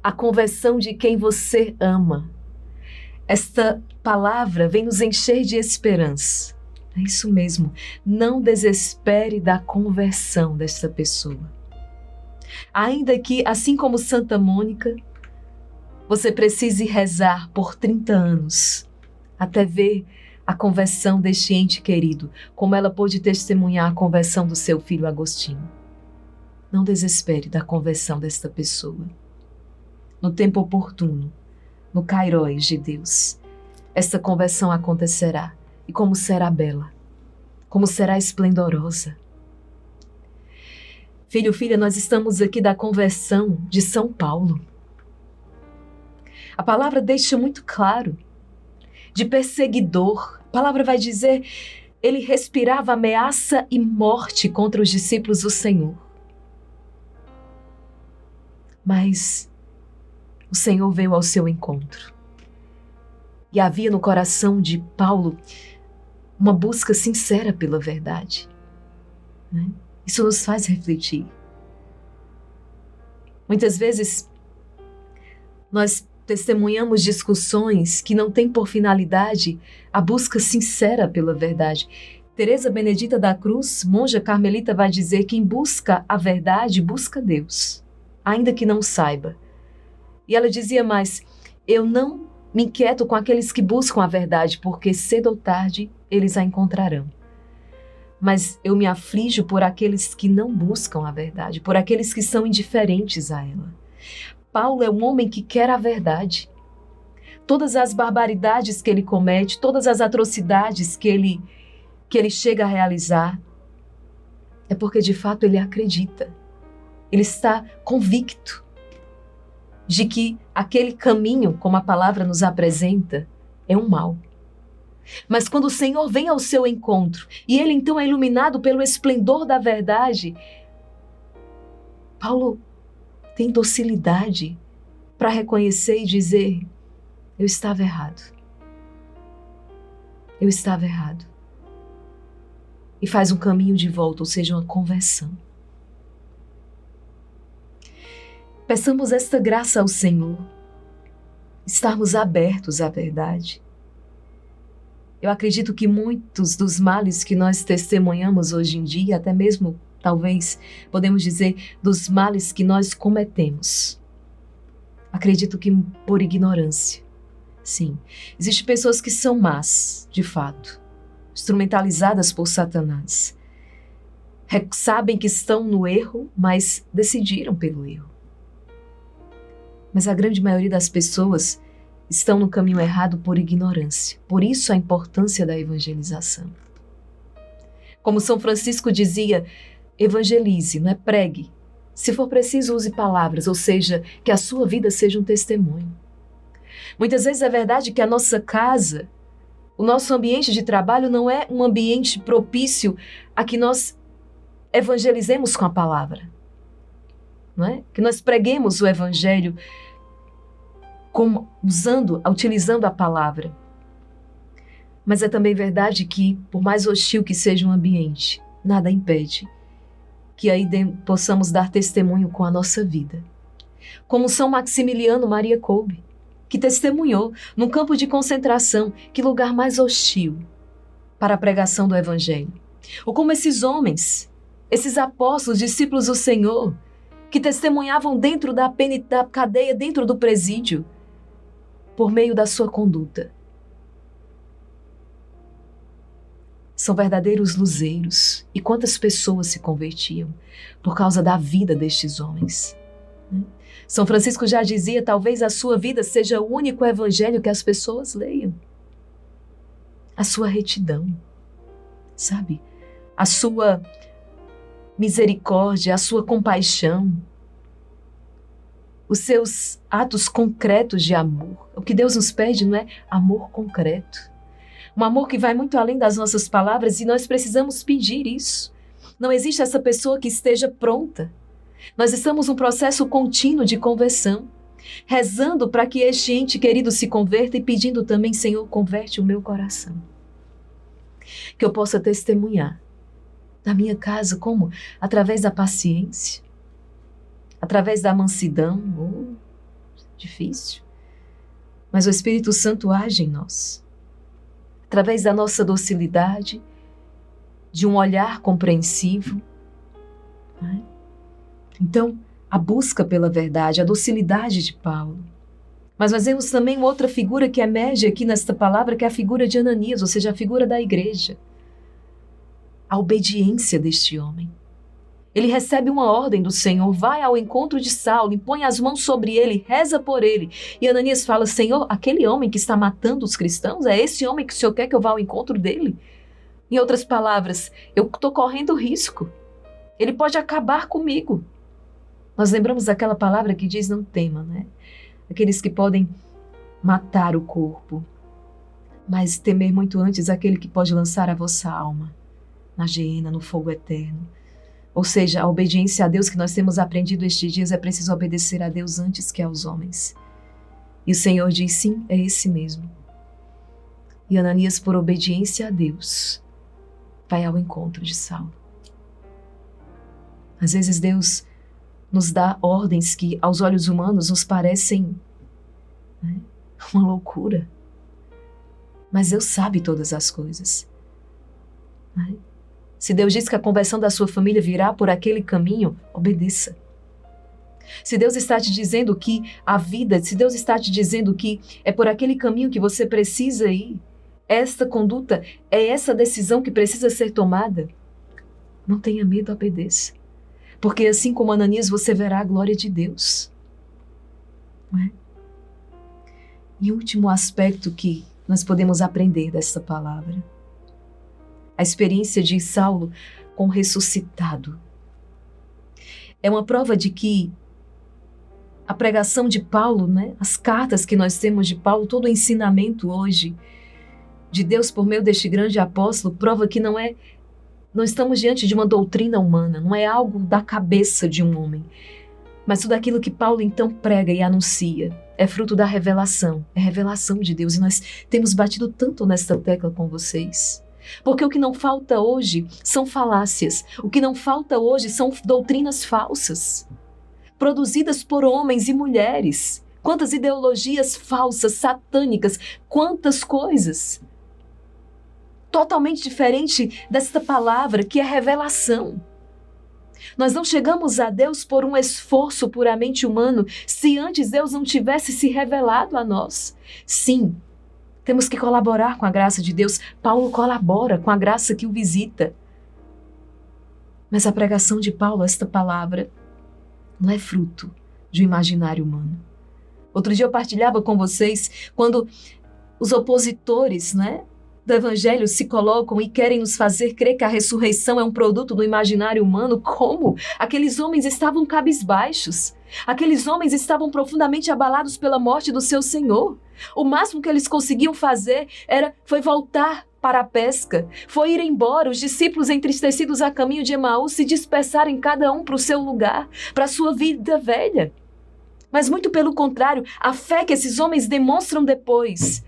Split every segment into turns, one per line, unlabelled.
a conversão de quem você ama. Esta palavra vem nos encher de esperança. É isso mesmo. Não desespere da conversão desta pessoa. Ainda que, assim como Santa Mônica, você precise rezar por 30 anos até ver a conversão deste ente querido, como ela pôde testemunhar a conversão do seu filho Agostinho. Não desespere da conversão desta pessoa. No tempo oportuno, no Kairos de Deus, esta conversão acontecerá. E como será bela, como será esplendorosa. Filho, filha, nós estamos aqui da conversão de São Paulo. A palavra deixa muito claro, de perseguidor. A palavra vai dizer, ele respirava ameaça e morte contra os discípulos do Senhor. Mas o Senhor veio ao seu encontro. E havia no coração de Paulo uma busca sincera pela verdade. Né? Isso nos faz refletir. Muitas vezes nós testemunhamos discussões que não têm por finalidade a busca sincera pela verdade. Teresa Benedita da Cruz, monja carmelita, vai dizer que quem busca a verdade busca Deus, ainda que não saiba. E ela dizia mais, eu não me inquieto com aqueles que buscam a verdade, porque cedo ou tarde eles a encontrarão. Mas eu me aflijo por aqueles que não buscam a verdade, por aqueles que são indiferentes a ela. Paulo é um homem que quer a verdade. Todas as barbaridades que ele comete, todas as atrocidades que ele chega a realizar, é porque de fato ele acredita. Ele está convicto de que aquele caminho, como a palavra nos apresenta, é um mal. Mas quando o Senhor vem ao seu encontro e ele então é iluminado pelo esplendor da verdade, Paulo tem docilidade para reconhecer e dizer, eu estava errado. Eu estava errado. E faz um caminho de volta, ou seja, uma conversão. Peçamos esta graça ao Senhor, estarmos abertos à verdade. Eu acredito que muitos dos males que nós testemunhamos hoje em dia, até mesmo, talvez, podemos dizer, dos males que nós cometemos, acredito que por ignorância. Sim, existem pessoas que são más, de fato, instrumentalizadas por Satanás. Sabem que estão no erro, mas decidiram pelo erro. Mas a grande maioria das pessoas estão no caminho errado por ignorância. Por isso a importância da evangelização. Como São Francisco dizia, evangelize, não é pregue. Se for preciso, use palavras, ou seja, que a sua vida seja um testemunho. Muitas vezes é verdade que a nossa casa, o nosso ambiente de trabalho não é um ambiente propício a que nós evangelizemos com a palavra. Não é? Que nós preguemos o evangelho utilizando a palavra. Mas é também verdade que, por mais hostil que seja um ambiente, nada impede que aí possamos dar testemunho com a nossa vida. Como São Maximiliano Maria Kolbe, que testemunhou num campo de concentração, que lugar mais hostil para a pregação do evangelho. Ou como esses homens, esses apóstolos, discípulos do Senhor, que testemunhavam dentro da cadeia, dentro do presídio, por meio da sua conduta. São verdadeiros luzeiros. E quantas pessoas se convertiam por causa da vida destes homens. São Francisco já dizia, talvez a sua vida seja o único evangelho que as pessoas leiam. A sua retidão, sabe? A sua misericórdia, a sua compaixão, os seus atos concretos de amor. O que Deus nos pede não é amor concreto. Um amor que vai muito além das nossas palavras e nós precisamos pedir isso. Não existe essa pessoa que esteja pronta. Nós estamos num processo contínuo de conversão, rezando para que este ente querido se converta e pedindo também, Senhor, converte o meu coração. Que eu possa testemunhar na minha casa, como? Através da paciência, através da mansidão, difícil. Mas o Espírito Santo age em nós, através da nossa docilidade, de um olhar compreensivo. Né? Então, a busca pela verdade, a docilidade de Paulo. Mas nós vemos também outra figura que emerge aqui nesta palavra, que é a figura de Ananias, ou seja, a figura da igreja. A obediência deste homem. Ele recebe uma ordem do Senhor, vai ao encontro de Saulo, impõe as mãos sobre ele, reza por ele. E Ananias fala, Senhor, aquele homem que está matando os cristãos, é esse homem que o Senhor quer que eu vá ao encontro dele? Em outras palavras, eu estou correndo risco. Ele pode acabar comigo. Nós lembramos daquela palavra que diz, não tema, né? Aqueles que podem matar o corpo, mas temer muito antes aquele que pode lançar a vossa alma na geena, no fogo eterno. Ou seja, a obediência a Deus que nós temos aprendido estes dias é preciso obedecer a Deus antes que aos homens. E o Senhor diz, sim, é esse mesmo. E Ananias, por obediência a Deus, vai ao encontro de Saulo. Às vezes Deus nos dá ordens que aos olhos humanos nos parecem, né, uma loucura. Mas Deus sabe todas as coisas. Né? Se Deus diz que a conversão da sua família virá por aquele caminho, obedeça. Se Deus está te dizendo que a vida, se Deus está te dizendo que é por aquele caminho que você precisa ir, esta conduta, é essa decisão que precisa ser tomada, não tenha medo, obedeça. Porque assim como Ananias, você verá a glória de Deus. Não é? E o último aspecto que nós podemos aprender desta palavra, a experiência de Saulo com o ressuscitado. É uma prova de que a pregação de Paulo, né, as cartas que nós temos de Paulo, todo o ensinamento hoje de Deus por meio deste grande apóstolo, prova que não estamos diante de uma doutrina humana, não é algo da cabeça de um homem. Mas tudo aquilo que Paulo então prega e anuncia é fruto da revelação, é revelação de Deus. E nós temos batido tanto nesta tecla com vocês. Porque o que não falta hoje são falácias, o que não falta hoje são doutrinas falsas, produzidas por homens e mulheres. Quantas ideologias falsas, satânicas, quantas coisas. Totalmente diferente desta palavra que é revelação. Nós não chegamos a Deus por um esforço puramente humano, se antes Deus não tivesse se revelado a nós. Sim, temos que colaborar com a graça de Deus. Paulo colabora com a graça que o visita. Mas a pregação de Paulo, esta palavra, não é fruto de um imaginário humano. Outro dia eu partilhava com vocês quando os opositores, né, do evangelho se colocam e querem nos fazer crer que a ressurreição é um produto do imaginário humano. Como? Aqueles homens estavam cabisbaixos. Aqueles homens estavam profundamente abalados pela morte do seu Senhor. O máximo que eles conseguiam fazer foi voltar para a pesca, foi ir embora, os discípulos entristecidos a caminho de Emaús se dispersarem cada um para o seu lugar, para a sua vida velha. Mas muito pelo contrário, a fé que esses homens demonstram depois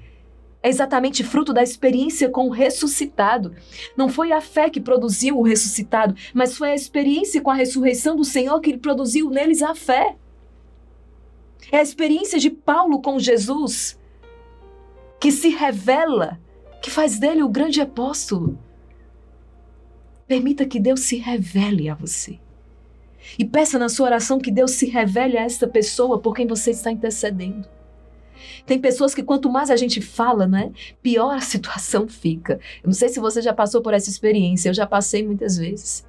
é exatamente fruto da experiência com o ressuscitado. Não foi a fé que produziu o ressuscitado, mas foi a experiência com a ressurreição do Senhor que produziu neles a fé. É a experiência de Paulo com Jesus que se revela, que faz dele o grande apóstolo. Permita que Deus se revele a você. E peça na sua oração que Deus se revele a esta pessoa por quem você está intercedendo. Tem pessoas que quanto mais a gente fala, né, pior a situação fica. Eu não sei se você já passou por essa experiência, eu já passei muitas vezes.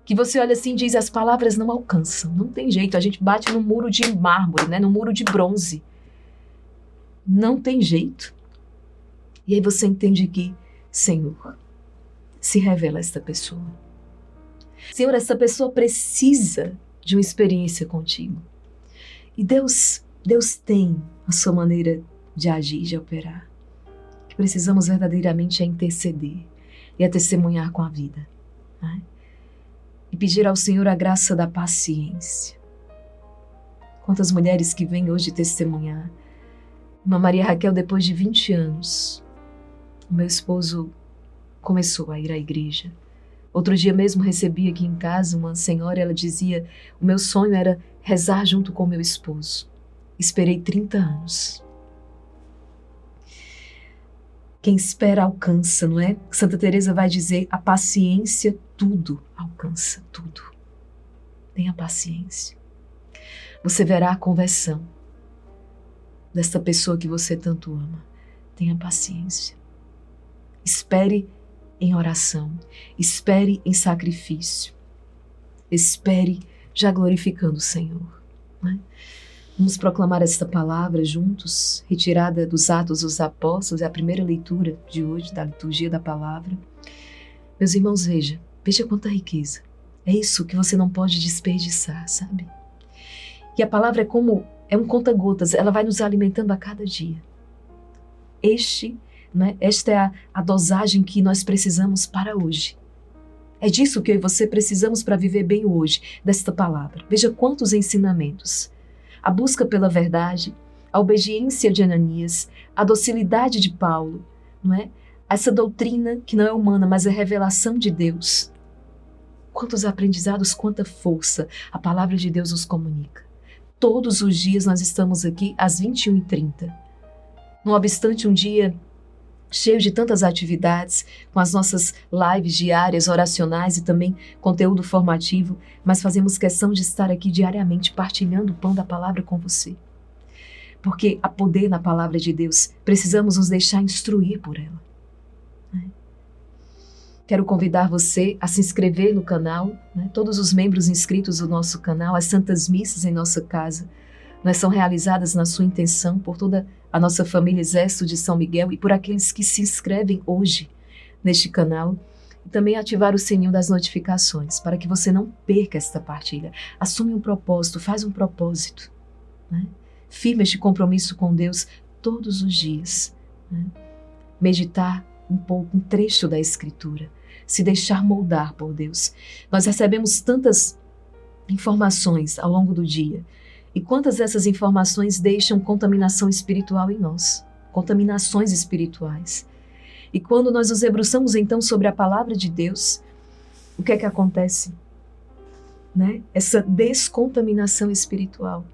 Que você olha assim e diz, as palavras não alcançam, não tem jeito, a gente bate no muro de mármore, né, no muro de bronze. Não tem jeito. E aí você entende que, Senhor, se revela a esta pessoa. Senhor, essa pessoa precisa de uma experiência contigo. E Deus tem a sua maneira de agir, de operar. O que precisamos verdadeiramente é interceder e é testemunhar com a vida. Né? E pedir ao Senhor a graça da paciência. Quantas mulheres que vêm hoje testemunhar. Uma Maria Raquel, depois de 20 anos, o meu esposo começou a ir à igreja. Outro dia mesmo recebi aqui em casa uma senhora, ela dizia, o meu sonho era rezar junto com o meu esposo. Esperei 30 anos. Quem espera alcança, não é? Santa Teresa vai dizer, a paciência tudo alcança, tudo. Tenha paciência. Você verá a conversão desta pessoa que você tanto ama. Tenha paciência. Espere em oração. Espere em sacrifício. Espere já glorificando o Senhor. Né? Vamos proclamar esta palavra juntos, retirada dos Atos dos Apóstolos, é a primeira leitura de hoje, da liturgia da palavra. Meus irmãos, veja quanta riqueza. É isso que você não pode desperdiçar, sabe? E a palavra é um conta-gotas, ela vai nos alimentando a cada dia. Esta é a dosagem que nós precisamos para hoje. É disso que eu e você precisamos para viver bem o hoje, desta palavra. Veja quantos ensinamentos. A busca pela verdade, a obediência de Ananias, a docilidade de Paulo, não é? Essa doutrina que não é humana, mas é revelação de Deus. Quantos aprendizados, quanta força a palavra de Deus nos comunica. Todos os dias nós estamos aqui às 21h30. Não obstante um dia cheio de tantas atividades, com as nossas lives diárias, oracionais e também conteúdo formativo, mas fazemos questão de estar aqui diariamente partilhando o pão da palavra com você. Porque há poder na palavra de Deus, precisamos nos deixar instruir por ela. Quero convidar você a se inscrever no canal, todos os membros inscritos do nosso canal, as santas missas em nossa casa, são realizadas na sua intenção por toda a nossa família Exército de São Miguel e por aqueles que se inscrevem hoje neste canal. E também ativar o sininho das notificações para que você não perca esta partilha. Assume um propósito, faz um propósito. Firme este compromisso com Deus todos os dias. Meditar um pouco, um trecho da Escritura. Se deixar moldar por Deus. Nós recebemos tantas informações ao longo do dia. E quantas dessas informações deixam contaminação espiritual em nós? Contaminações espirituais. E quando nós nos debruçamos então sobre a palavra de Deus, o que é que acontece? Essa descontaminação espiritual.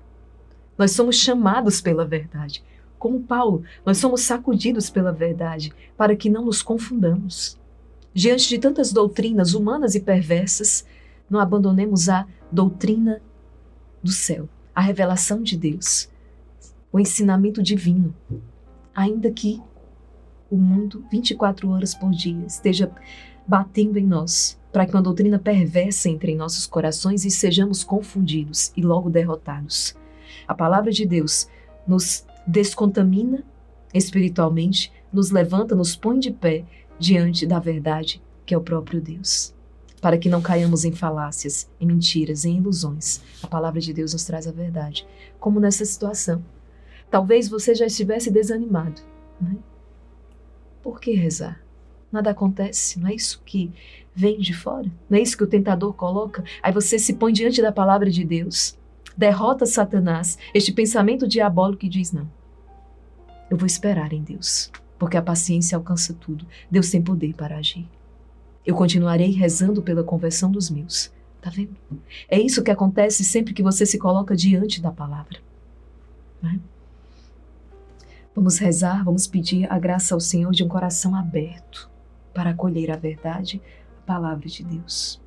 Nós somos chamados pela verdade. Como Paulo, nós somos sacudidos pela verdade para que não nos confundamos. Diante de tantas doutrinas humanas e perversas, não abandonemos a doutrina do céu. A revelação de Deus, o ensinamento divino, ainda que o mundo 24 horas por dia esteja batendo em nós, para que uma doutrina perversa entre em nossos corações e sejamos confundidos e logo derrotados. A palavra de Deus nos descontamina espiritualmente, nos levanta, nos põe de pé diante da verdade que é o próprio Deus. Para que não caiamos em falácias, em mentiras, em ilusões. A palavra de Deus nos traz a verdade. Como nessa situação. Talvez você já estivesse desanimado. Por que rezar? Nada acontece, não é isso que vem de fora? Não é isso que o tentador coloca? Aí você se põe diante da palavra de Deus, derrota Satanás, este pensamento diabólico que diz, não, eu vou esperar em Deus, porque a paciência alcança tudo. Deus tem poder para agir. Eu continuarei rezando pela conversão dos meus. Tá vendo? É isso que acontece sempre que você se coloca diante da palavra. Vamos rezar, vamos pedir a graça ao Senhor de um coração aberto para acolher a verdade, a palavra de Deus.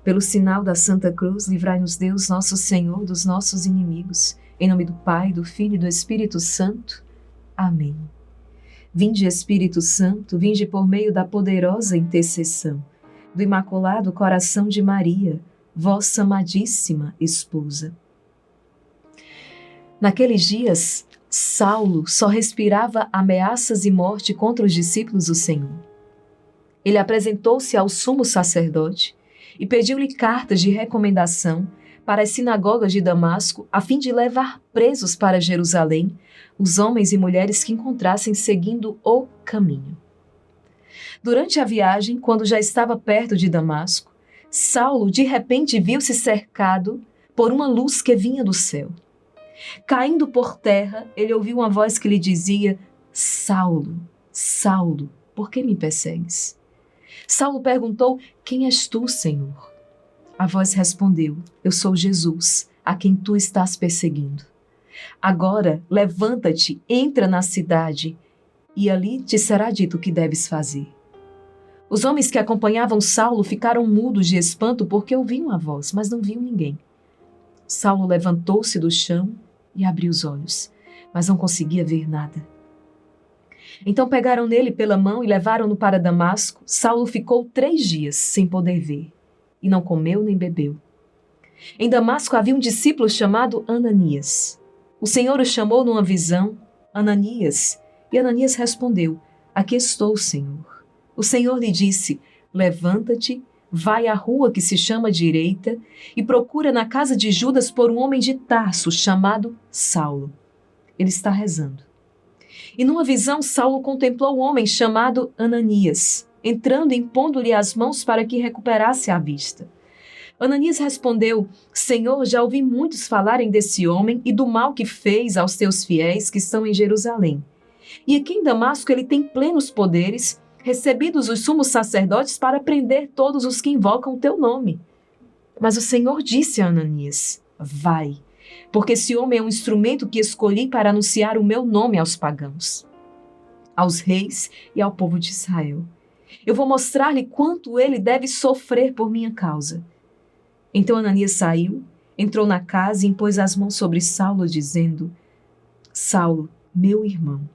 Pelo sinal da Santa Cruz, livrai-nos Deus, nosso Senhor, dos nossos inimigos. Em nome do Pai, do Filho e do Espírito Santo. Amém. Vinde, Espírito Santo, vinde por meio da poderosa intercessão do Imaculado Coração de Maria, vossa amadíssima esposa. Naqueles dias, Saulo só respirava ameaças e morte contra os discípulos do Senhor. Ele apresentou-se ao sumo sacerdote e pediu-lhe cartas de recomendação para as sinagogas de Damasco, a fim de levar presos para Jerusalém os homens e mulheres que encontrassem seguindo o caminho. Durante a viagem, quando já estava perto de Damasco, Saulo de repente viu-se cercado por uma luz que vinha do céu. Caindo por terra, ele ouviu uma voz que lhe dizia: Saulo, Saulo, por que me persegues? Saulo perguntou: Quem és tu, Senhor? A voz respondeu: Eu sou Jesus, a quem tu estás perseguindo. Agora, levanta-te, entra na cidade, e ali te será dito o que deves fazer. Os homens que acompanhavam Saulo ficaram mudos de espanto porque ouviam a voz, mas não viam ninguém. Saulo levantou-se do chão e abriu os olhos, mas não conseguia ver nada. Então pegaram nele pela mão e levaram-no para Damasco. Saulo ficou 3 dias sem poder ver, e não comeu nem bebeu. Em Damasco havia um discípulo chamado Ananias. O Senhor o chamou numa visão, Ananias, e Ananias respondeu, aqui estou, Senhor. O Senhor lhe disse, levanta-te, vai à rua que se chama Direita e procura na casa de Judas por um homem de Tarso chamado Saulo. Ele está rezando. E numa visão, Saulo contemplou um homem chamado Ananias, entrando e impondo-lhe as mãos para que recuperasse a vista. Ananias respondeu, Senhor, já ouvi muitos falarem desse homem e do mal que fez aos teus fiéis que estão em Jerusalém. E aqui em Damasco ele tem plenos poderes, recebidos os sumos sacerdotes para prender todos os que invocam o teu nome. Mas o Senhor disse a Ananias, vai, porque esse homem é um instrumento que escolhi para anunciar o meu nome aos pagãos, aos reis e ao povo de Israel. Eu vou mostrar-lhe quanto ele deve sofrer por minha causa. Então Ananias saiu, entrou na casa e impôs as mãos sobre Saulo, dizendo, Saulo, meu irmão,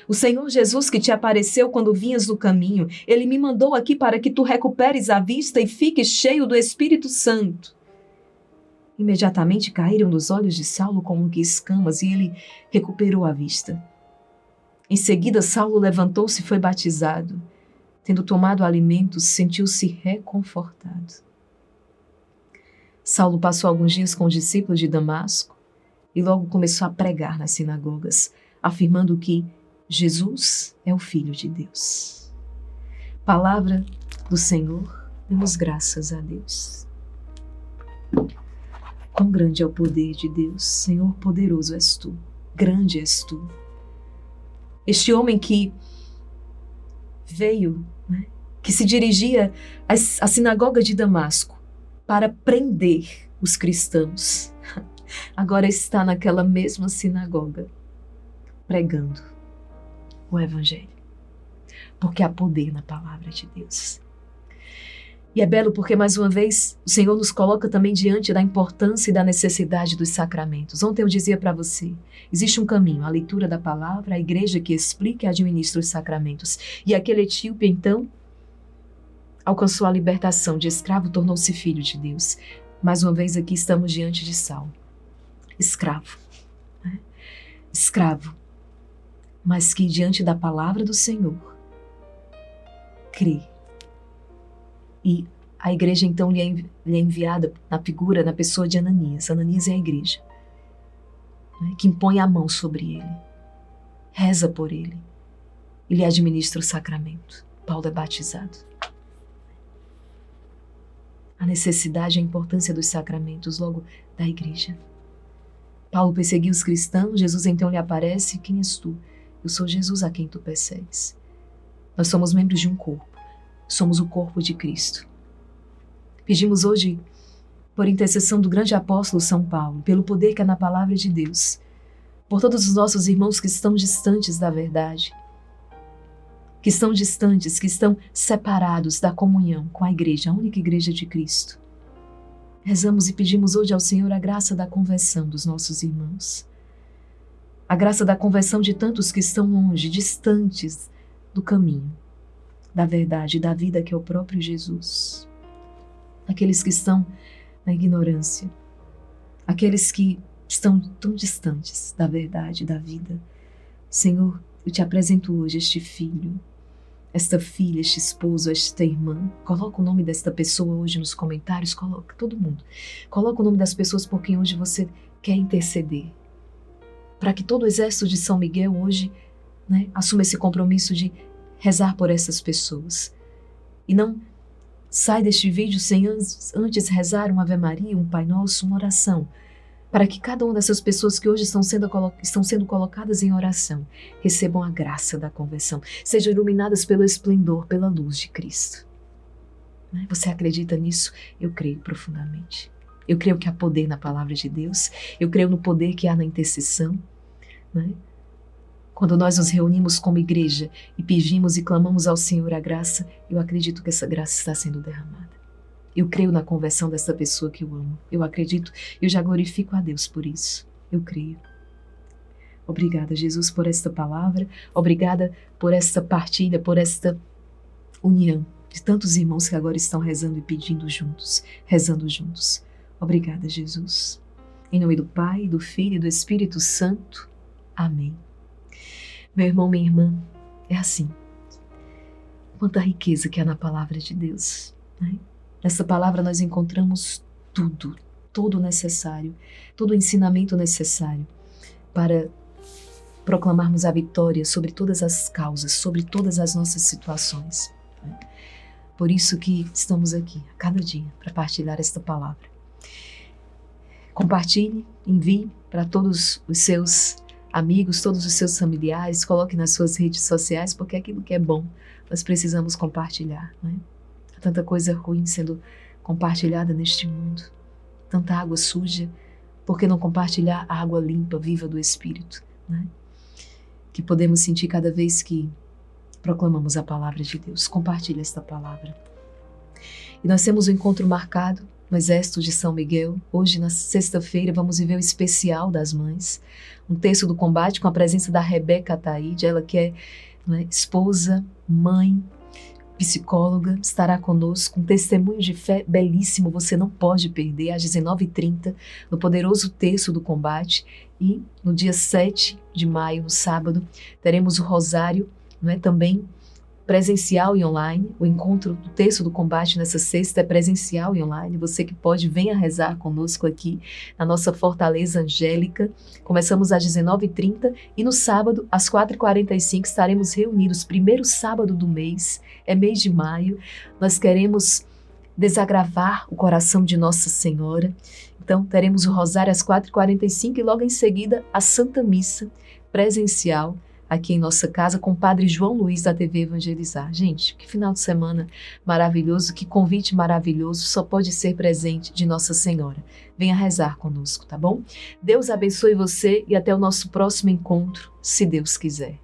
o Senhor Jesus que te apareceu quando vinhas no caminho, ele me mandou aqui para que tu recuperes a vista e fiques cheio do Espírito Santo. Imediatamente caíram dos olhos de Saulo como que escamas e ele recuperou a vista. Em seguida, Saulo levantou-se e foi batizado. Tendo tomado alimentos, sentiu-se reconfortado. Saulo passou alguns dias com os discípulos de Damasco e logo começou a pregar nas sinagogas, afirmando que Jesus é o Filho de Deus. Palavra do Senhor, demos graças a Deus. Quão grande é o poder de Deus, Senhor, poderoso és tu, grande és tu. Este homem que veio, que se dirigia à sinagoga de Damasco para prender os cristãos, agora está naquela mesma sinagoga, pregando o Evangelho, porque há poder na palavra de Deus. E é belo porque, mais uma vez, o Senhor nos coloca também diante da importância e da necessidade dos sacramentos. Ontem eu dizia para você, existe um caminho, a leitura da palavra, a igreja que explica e administra os sacramentos. E aquele etíope, então, alcançou a libertação de escravo, tornou-se filho de Deus. Mais uma vez aqui estamos diante de Saulo, escravo, escravo, mas que diante da palavra do Senhor, crê. E a igreja então lhe é enviada na figura, na pessoa de Ananias. Ananias é a igreja, que impõe a mão sobre ele, reza por ele e lhe administra o sacramento. Paulo é batizado. A necessidade e a importância dos sacramentos logo da igreja. Paulo perseguiu os cristãos, Jesus então lhe aparece, quem és tu? Eu sou Jesus a quem tu persegues. Nós somos membros de um corpo. Somos o corpo de Cristo. Pedimos hoje, por intercessão do grande apóstolo São Paulo, pelo poder que é na palavra de Deus, por todos os nossos irmãos que estão distantes da verdade, que estão distantes, que estão separados da comunhão com a igreja, a única igreja de Cristo. Rezamos e pedimos hoje ao Senhor a graça da conversão dos nossos irmãos, a graça da conversão de tantos que estão longe, distantes do caminho, da verdade e da vida que é o próprio Jesus. Aqueles que estão na ignorância, aqueles que estão tão distantes da verdade e da vida. Senhor, eu te apresento hoje este filho, esta filha, este esposo, esta irmã. Coloca o nome desta pessoa hoje nos comentários, coloca, todo mundo. Coloca o nome das pessoas por quem hoje você quer interceder. Para que todo o exército de São Miguel hoje assuma esse compromisso de rezar por essas pessoas. E não sai deste vídeo sem antes rezar uma Ave Maria, um Pai Nosso, uma oração, para que cada uma dessas pessoas que hoje estão sendo colocadas em oração recebam a graça da conversão, sejam iluminadas pelo esplendor, pela luz de Cristo. Você acredita nisso? Eu creio profundamente. Eu creio que há poder na palavra de Deus. Eu creio no poder que há na intercessão, né? Quando nós nos reunimos como igreja e pedimos e clamamos ao Senhor a graça, eu acredito que essa graça está sendo derramada. Eu creio na conversão dessa pessoa que eu amo. Eu acredito, eu já glorifico a Deus por isso. Eu creio. Obrigada, Jesus, por esta palavra. Obrigada por esta partilha, por esta união de tantos irmãos que agora estão rezando e pedindo juntos, rezando juntos. Obrigada, Jesus. Em nome do Pai, do Filho e do Espírito Santo. Amém. Meu irmão, minha irmã, é assim. Quanta riqueza que há na palavra de Deus, né? Nessa palavra nós encontramos tudo, todo o necessário, todo o ensinamento necessário para proclamarmos a vitória sobre todas as causas, sobre todas as nossas situações, né? Por isso que estamos aqui, a cada dia, para partilhar esta palavra. Compartilhe, envie para todos os seus amigos, todos os seus familiares, coloque nas suas redes sociais, porque aquilo que é bom, nós precisamos compartilhar, né? Há tanta coisa ruim sendo compartilhada neste mundo, tanta água suja, por que não compartilhar a água limpa, viva do Espírito, né? Que podemos sentir cada vez que proclamamos a palavra de Deus. Compartilhe esta palavra. E nós temos um encontro marcado no Exército de São Miguel. Hoje, na sexta-feira, vamos viver o especial das mães, um terço do combate com a presença da Rebeca Ataíde, ela que é, né, esposa, mãe, psicóloga, estará conosco, um testemunho de fé belíssimo, você não pode perder, às 19h30, no poderoso terço do combate. E no dia 7 de maio, no sábado, teremos o Rosário, não é, também presencial e online. O encontro do terço do combate nessa sexta é presencial e online. Você que pode, venha rezar conosco aqui na nossa Fortaleza Angélica. Começamos às 19h30 e no sábado, às 4h45, estaremos reunidos. Primeiro sábado do mês, é mês de maio. Nós queremos desagravar o coração de Nossa Senhora. Então, teremos o Rosário às 4h45 e logo em seguida a Santa Missa presencial aqui em nossa casa com o Padre João Luiz da TV Evangelizar. Gente, que final de semana maravilhoso, que convite maravilhoso, só pode ser presente de Nossa Senhora. Venha rezar conosco, tá bom? Deus abençoe você e até o nosso próximo encontro, se Deus quiser.